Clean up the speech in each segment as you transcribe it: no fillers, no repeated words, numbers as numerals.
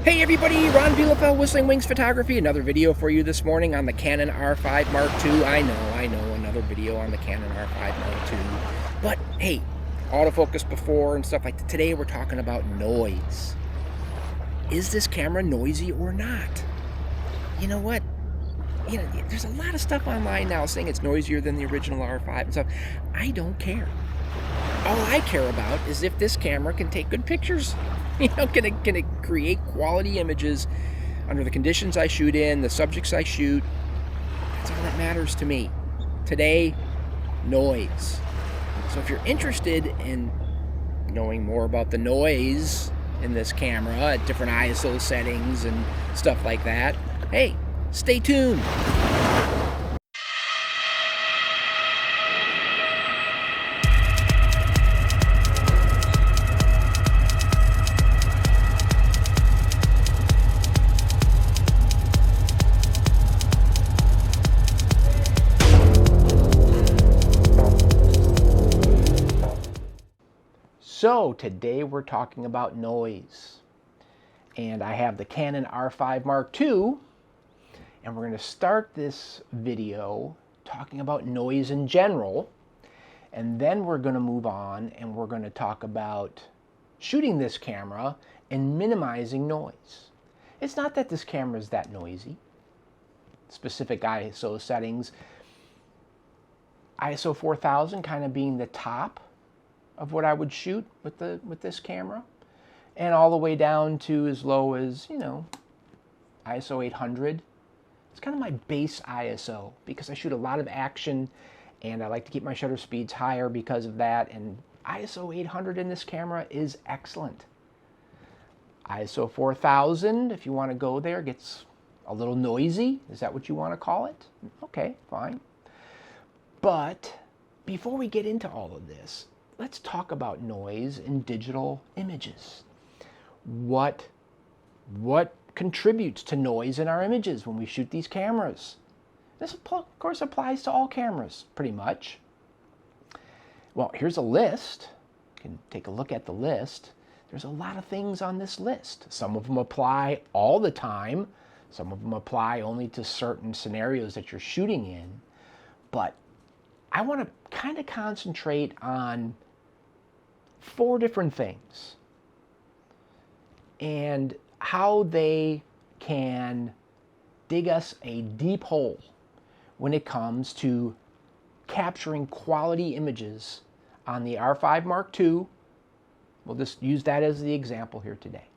Hey everybody, Ron Bielefeld, Whistling Wings Photography. Another video for you this morning on the Canon R5 Mark II. I know, another video on the Canon R5 Mark II. But hey, autofocus before and stuff like that. Today we're talking about noise. Is this camera noisy or not? You know what? There's a lot of stuff online now saying it's noisier than the original R5 and stuff. I don't care. All I care about is if this camera can take good pictures. Can it create quality images under the conditions I shoot in, the subjects I shoot? That's all that matters to me. Today, noise. So if you're interested in knowing more about the noise in this camera at different ISO settings and stuff like that, hey, stay tuned. So today we're talking about noise, and I have the Canon R5 Mark II, and we're going to start this video talking about noise in general, and then we're going to move on and we're going to talk about shooting this camera and minimizing noise. It's not that this camera is that noisy. Specific ISO settings, ISO 4000 kind of being the top of what I would shoot with this camera, and all the way down to as low as, ISO 800. It's kind of my base ISO because I shoot a lot of action and I like to keep my shutter speeds higher because of that, and ISO 800 in this camera is excellent. ISO 4000, if you want to go there, gets a little noisy. Is that what you want to call it? Okay, fine. But before we get into all of this, let's talk about noise in digital images. What contributes to noise in our images when we shoot these cameras? This, of course, applies to all cameras, pretty much. Well, here's a list. You can take a look at the list. There's a lot of things on this list. Some of them apply all the time. Some of them apply only to certain scenarios that you're shooting in. But I want to kind of concentrate on 4 different things and how they can dig us a deep hole when it comes to capturing quality images on the R5 Mark II. We'll just use that as the example here today.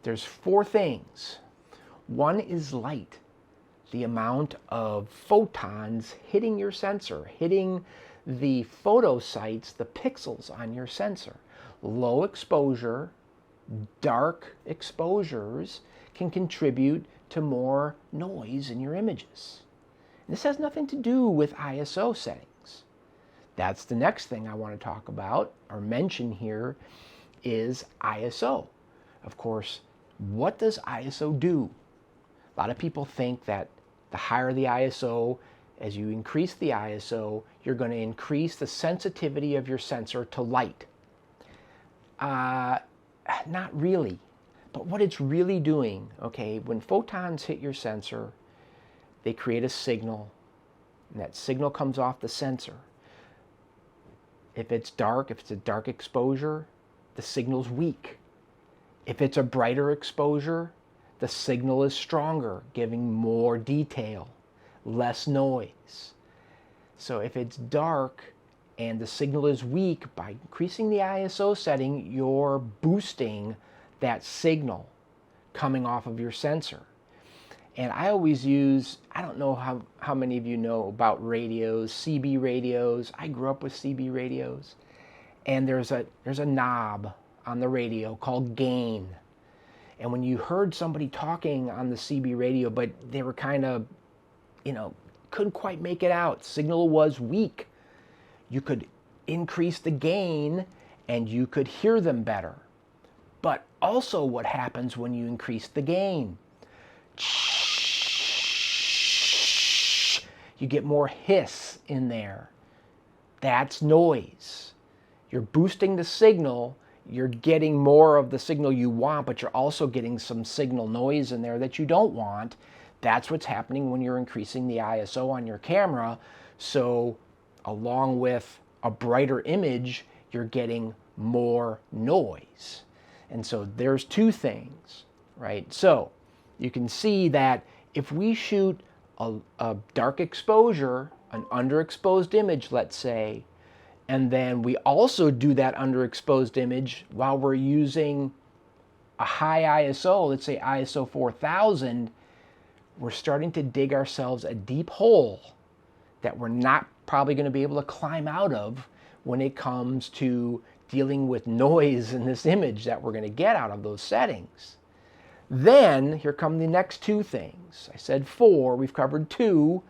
There's 4 things. One is light. The amount of photons hitting your sensor, hitting the photo sites, the pixels on your sensor. Low exposure, dark exposures can contribute to more noise in your images. And this has nothing to do with ISO settings. That's the next thing I want to talk about or mention here is ISO. Of course, what does ISO do? A lot of people think that the higher the ISO, as you increase the ISO, you're going to increase the sensitivity of your sensor to light. Not really. But what it's really doing, okay, when photons hit your sensor, they create a signal, and that signal comes off the sensor. If it's dark, if it's a dark exposure, the signal's weak. If it's a brighter exposure, the signal is stronger, giving more detail, less noise. So if it's dark and the signal is weak, by increasing the ISO setting, you're boosting that signal coming off of your sensor. And I always use, I don't know how many of you know about radios, CB radios. I grew up with CB radios. And there's a knob on the radio called gain. And when you heard somebody talking on the CB radio, but they were kind of, couldn't quite make it out, signal was weak, you could increase the gain and you could hear them better. But also what happens when you increase the gain? You get more hiss in there. That's noise. You're boosting the signal, you're getting more of the signal you want, but you're also getting some signal noise in there that you don't want. That's what's happening when you're increasing the ISO on your camera. So along with a brighter image, you're getting more noise. And so there's two things, right? So you can see that if we shoot a dark exposure, an underexposed image, let's say, and then we also do that underexposed image while we're using a high ISO, let's say ISO 4000, we're starting to dig ourselves a deep hole that we're not probably going to be able to climb out of when it comes to dealing with noise in this image that we're going to get out of those settings. Then here come the next two things. I said 4, we've covered 2.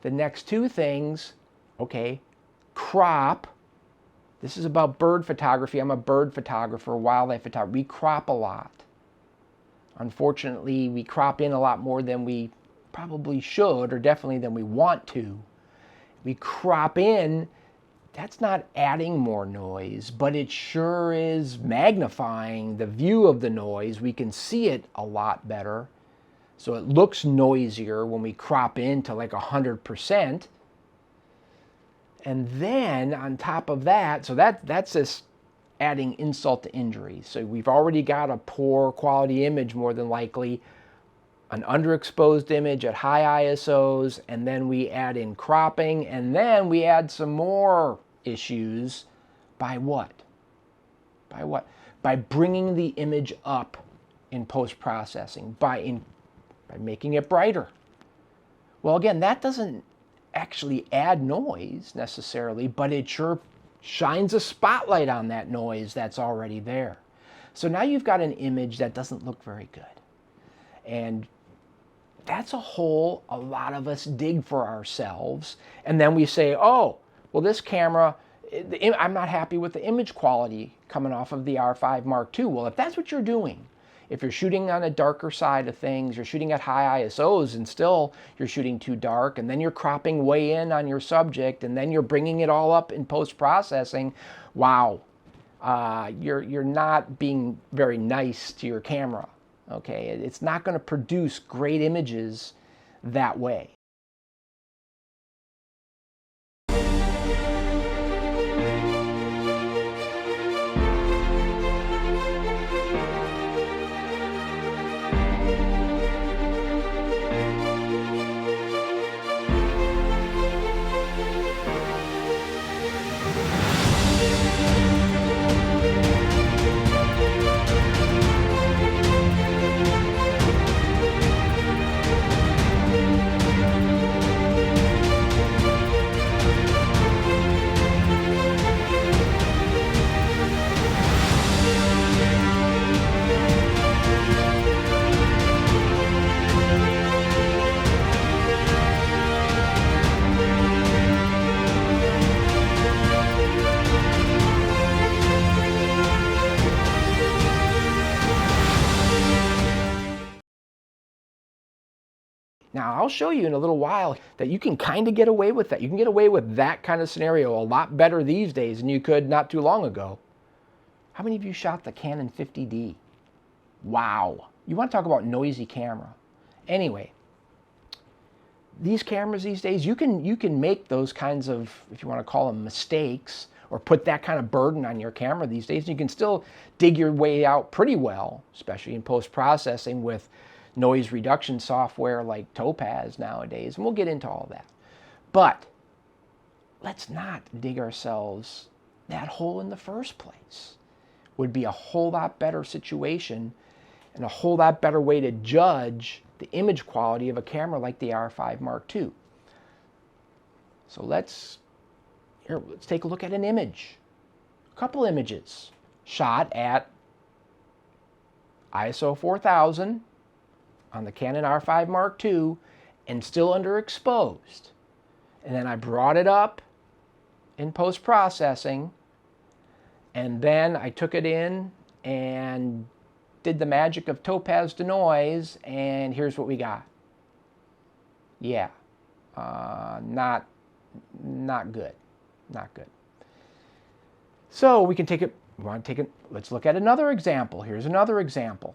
The next 2 things, okay, crop. This is about bird photography. I'm a bird photographer, wildlife photographer. We crop a lot. Unfortunately, we crop in a lot more than we probably should, or definitely than we want to. We crop in. That's not adding more noise, but it sure is magnifying the view of the noise. We can see it a lot better. So it looks noisier when we crop into like 100%. And then on top of that, so that's just adding insult to injury. So we've already got a poor quality image, more than likely, an underexposed image at high ISOs, and then we add in cropping, and then we add some more issues by what? By what? By bringing the image up in post-processing, by making it brighter. Well, again, that doesn't actually add noise necessarily, but it sure shines a spotlight on that noise that's already there. So now you've got an image that doesn't look very good. And that's a hole a lot of us dig for ourselves. And then we say, oh, well, this camera, I'm not happy with the image quality coming off of the R5 Mark II. Well, if that's what you're doing, if you're shooting on a darker side of things, you're shooting at high ISOs and still you're shooting too dark, and then you're cropping way in on your subject, and then you're bringing it all up in post-processing, wow, you're not being very nice to your camera. Okay, it's not going to produce great images that way. Now, I'll show you in a little while that you can kind of get away with that. You can get away with that kind of scenario a lot better these days than you could not too long ago. How many of you shot the Canon 50D? Wow. You want to talk about noisy camera. Anyway, these cameras these days, you can make those kinds of, if you want to call them mistakes, or put that kind of burden on your camera these days. You can still dig your way out pretty well, especially in post-processing with noise reduction software like Topaz nowadays, and we'll get into all that. But let's not dig ourselves that hole in the first place. Would be a whole lot better situation and a whole lot better way to judge the image quality of a camera like the R5 Mark II. So let's take a look at an image. A couple images shot at ISO 4000 on the Canon R5 Mark II and still underexposed. And then I brought it up in post-processing, and then I took it in and did the magic of Topaz denoise, and here's what we got. Yeah, not good. Not good. So we can take it Let's look at another example. Here's another example.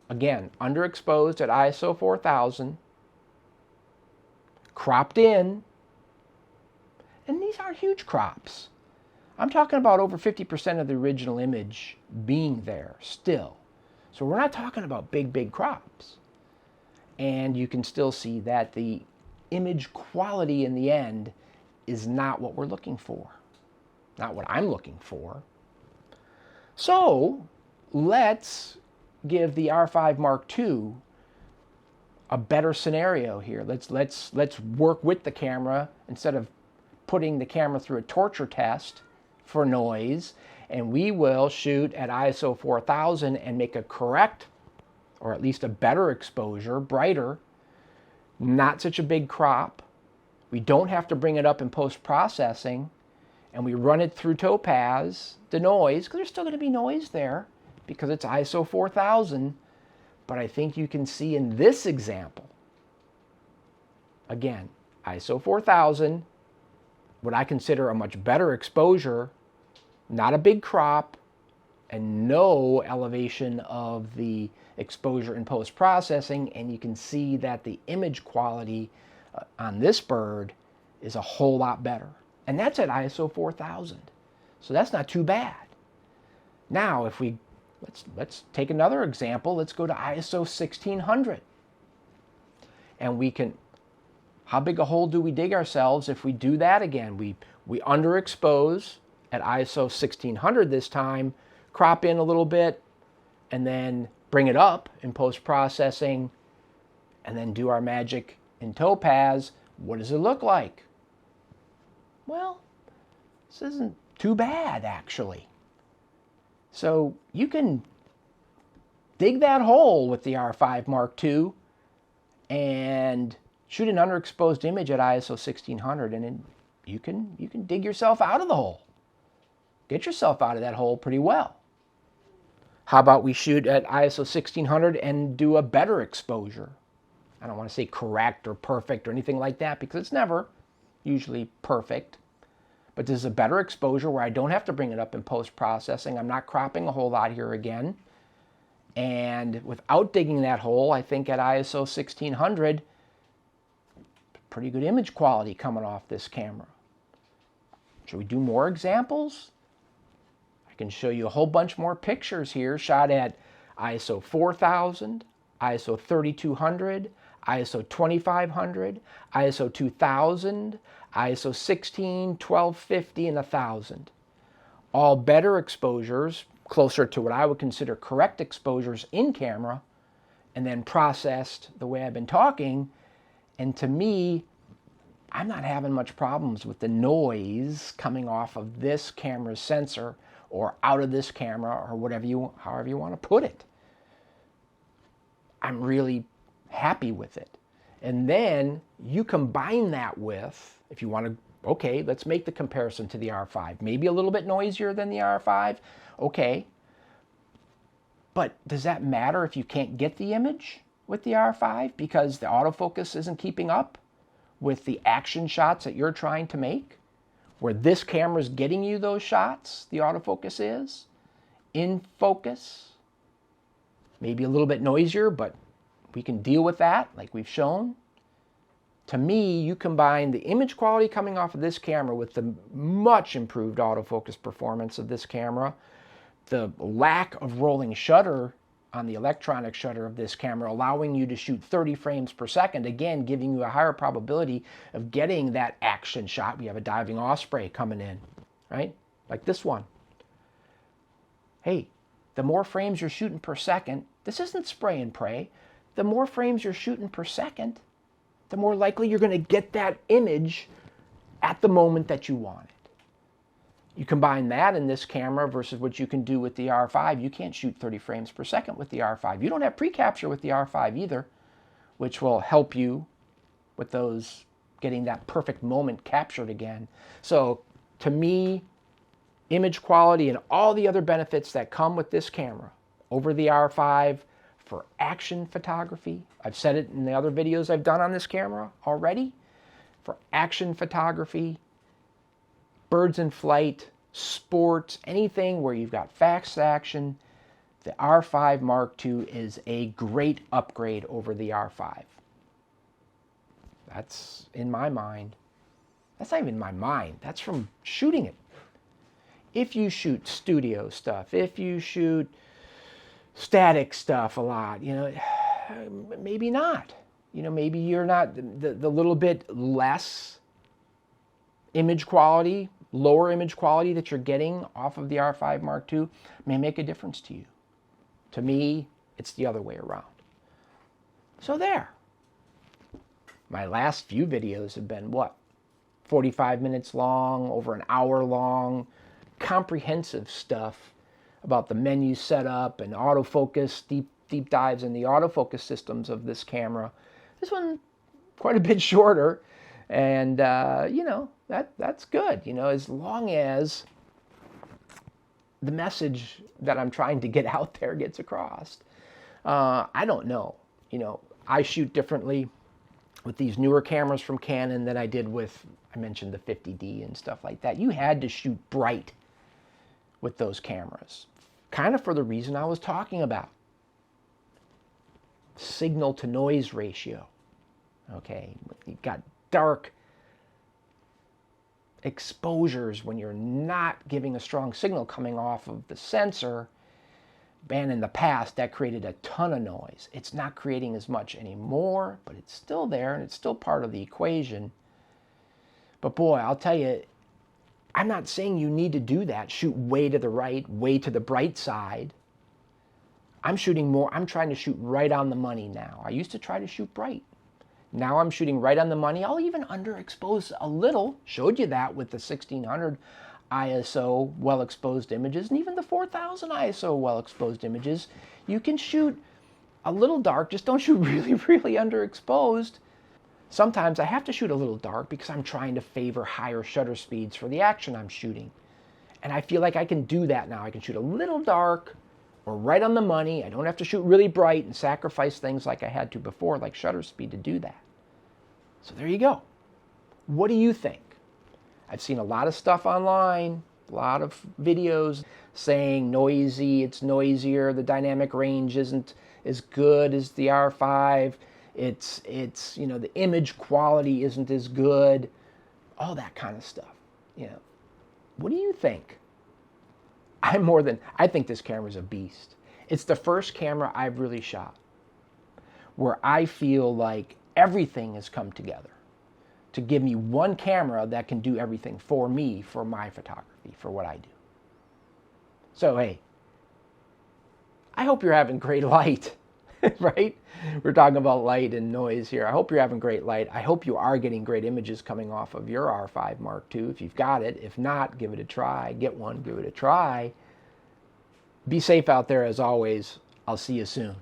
Again, underexposed at ISO 4000, cropped in, and these aren't huge crops. I'm talking about over 50% of the original image being there still. So we're not talking about big crops. And you can still see that the image quality in the end is not what we're looking for. Not what I'm looking for. So let's give the R5 Mark II a better scenario here. Let's work with the camera instead of putting the camera through a torture test for noise, and we will shoot at ISO 4000 and make a correct, or at least a better exposure, brighter, not such a big crop. We don't have to bring it up in post-processing, and we run it through Topaz, the noise, because there's still going to be noise there because it's ISO 4000. But I think you can see in this example, again, ISO 4000, what I consider a much better exposure, not a big crop, and no elevation of the exposure in post-processing, and you can see that the image quality on this bird is a whole lot better. And that's at ISO 4000. So that's not too bad. Now, if we let's take another example. Let's go to ISO 1600. And we can, how big a hole do we dig ourselves if we do that again? We underexpose at ISO 1600 this time, crop in a little bit, and then bring it up in post-processing, and then do our magic in Topaz. What does it look like? Well, this isn't too bad, actually. So you can dig that hole with the R5 Mark II and shoot an underexposed image at ISO 1600, and then you can dig yourself out of the hole. Get yourself out of that hole pretty well. How about we shoot at ISO 1600 and do a better exposure? I don't want to say correct or perfect or anything like that, because it's never usually perfect. But this is a better exposure where I don't have to bring it up in post-processing. I'm not cropping a whole lot here again. And without digging that hole, I think at ISO 1600, pretty good image quality coming off this camera. Should we do more examples? I can show you a whole bunch more pictures here shot at ISO 4000, ISO 3200, ISO 2500, ISO 2000, ISO 16, 1250, and 1000. All better exposures, closer to what I would consider correct exposures in camera, and then processed the way I've been talking. And to me, I'm not having much problems with the noise coming off of this camera's sensor or out of this camera, or however you want to put it. I'm really happy with it. And then you combine that with, if you want to, okay, let's make the comparison to the R5. Maybe a little bit noisier than the R5, okay. But does that matter if you can't get the image with the R5 because the autofocus isn't keeping up with the action shots that you're trying to make? Where this camera's getting you those shots, the autofocus is in focus. Maybe a little bit noisier, but we can deal with that like we've shown. To me, you combine the image quality coming off of this camera with the much improved autofocus performance of this camera, the lack of rolling shutter on the electronic shutter of this camera, allowing you to shoot 30 frames per second, again, giving you a higher probability of getting that action shot. We have a diving osprey coming in, right? Like this one. Hey, the more frames you're shooting per second, this isn't spray and pray. The more frames you're shooting per second, the more likely you're going to get that image at the moment that you want it. You combine that in this camera versus what you can do with the R5. You can't shoot 30 frames per second with the R5. You don't have pre-capture with the R5 either, which will help you with those, getting that perfect moment captured again. So to me, image quality and all the other benefits that come with this camera over the R5 for action photography. I've said it in the other videos I've done on this camera already. For action photography, birds in flight, sports, anything where you've got fast action, the R5 Mark II is a great upgrade over the R5. That's in my mind. That's not even in my mind. That's from shooting it. If you shoot studio stuff, if you shoot static stuff a lot, maybe not. Maybe you're not, the little bit less image quality, lower image quality that you're getting off of the R5 Mark II may make a difference to you. To me, it's the other way around. So there. My last few videos have been, 45 minutes long, over an hour long, comprehensive stuff about the menu setup and autofocus, deep dives in the autofocus systems of this camera. This one, quite a bit shorter, and that's good. As long as the message that I'm trying to get out there gets across. I don't know. I shoot differently with these newer cameras from Canon than I did with, I mentioned the 50D and stuff like that. You had to shoot bright with those cameras, kind of for the reason I was talking about. Signal to noise ratio. Okay, you've got dark exposures when you're not giving a strong signal coming off of the sensor. And in the past, that created a ton of noise. It's not creating as much anymore, but it's still there and it's still part of the equation. But boy, I'll tell you, I'm not saying you need to do that. Shoot way to the right, way to the bright side. I'm shooting more. I'm trying to shoot right on the money now. I used to try to shoot bright. Now I'm shooting right on the money. I'll even underexpose a little. Showed you that with the 1600 ISO well-exposed images, and even the 4000 ISO well-exposed images. You can shoot a little dark, just don't shoot really, really underexposed. Sometimes I have to shoot a little dark because I'm trying to favor higher shutter speeds for the action I'm shooting. And I feel like I can do that now. I can shoot a little dark or right on the money. I don't have to shoot really bright and sacrifice things like I had to before, like shutter speed, to do that. So there you go. What do you think? I've seen a lot of stuff online, a lot of videos saying noisy, it's noisier, the dynamic range isn't as good as the R5, it's the image quality isn't as good, all that kind of stuff. What do you think? I think this camera's a beast. It's the first camera I've really shot where I feel like everything has come together to give me one camera that can do everything for me, for my photography, for what I do. So, hey, I hope you're having great light, right? We're talking about light and noise here. I hope you're having great light. I hope you are getting great images coming off of your R5 Mark II, if you've got it. If not, give it a try. Get one, give it a try. Be safe out there as always. I'll see you soon.